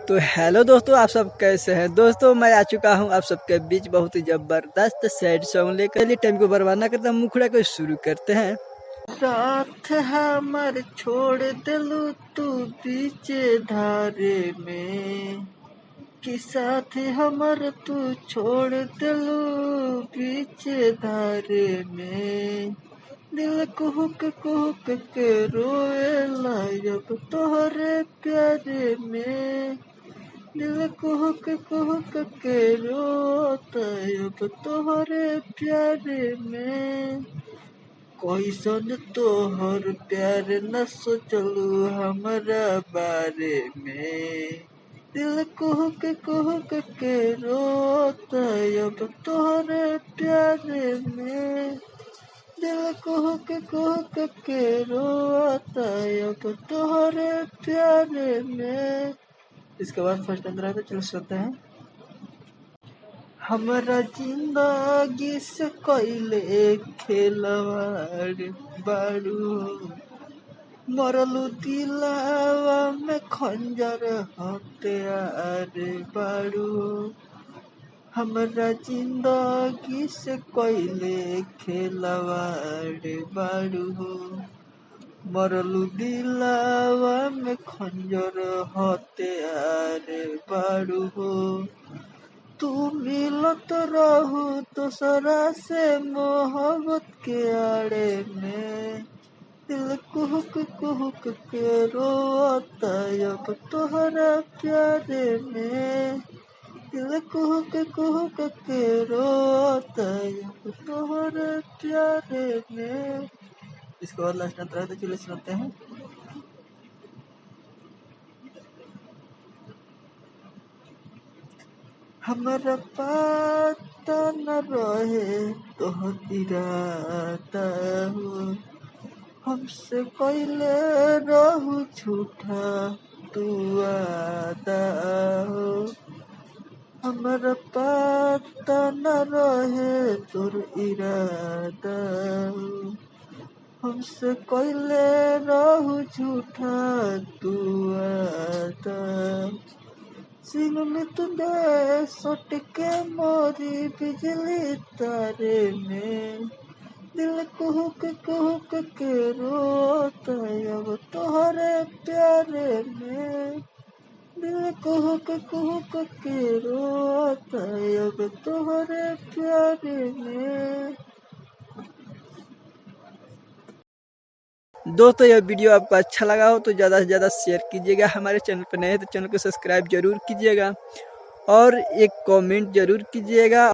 तो हेलो दोस्तों, आप सब कैसे हैं। दोस्तों मैं आ चुका हूं आप सबके बीच बहुत ही जबरदस्त सैड सॉन्ग लेकर। चलिए टाइम को बर्बाद ना करते, मुखड़ा को शुरू करते हैं। साथ हमर छोड़ दिलू तू बीचे धारे में, कि साथ हमर तू छोड़ दिलू बीचे धारे में। दिल कुहुक कुहुक के रोए लायब तोहरे प्यारे में। दिल कुहुक कुहुक के रोता अब तोहरे प्यारे में। कैसन तोहर प्यार न सोचलू हमरा बारे में। दिल कुहुक कुहुक के रोता अब तोहरे प्यारे में। दिल कुहुक कुहुक के रोता अब तोहरे प्यारे में। इसके बाद फर्स्ट अंदर आता, चलो सुनते हैं। हमरा जिंदगी से कैले खेलवाड़ बारू, मरलू दिलावा में खंजर हथियार बारू। हमरा जिंदगी से कैले खेलवाड़ बारू, मरलू दिलावा में खंजर हथियार बारू हो। तू मिलत रहू दूसरा से मोहब्बत के आड़े में। दिल कुहुक कुहुक के रोता अब तोहरा प्यारे में। दिल कुहुक कुहुक के रोता अब तोहरा प्यारे में। इसके बाद लास्ट अंतर है, तो चलिए सुनते हैं। हमरा पता न रहे तोहर इरादा हो, हमसे कैले रहू झूठा तू वादा हो। हमरा पता न रहे तोर इरादा हो, हमसे कैले रहू झूठा तू वादा। सिंह में तुझे सट के मोरी बिजली तारे में। दिल कुहुक कुहुक के रोता अब तोहरे प्यारे में। दिल कुहुक कुहुक के रोता अब तोहरे प्यारे में। दोस्तों यह वीडियो आपको अच्छा लगा हो तो ज़्यादा से ज़्यादा शेयर कीजिएगा। हमारे चैनल पर नए हैं तो चैनल को सब्सक्राइब जरूर कीजिएगा और एक कमेंट जरूर कीजिएगा।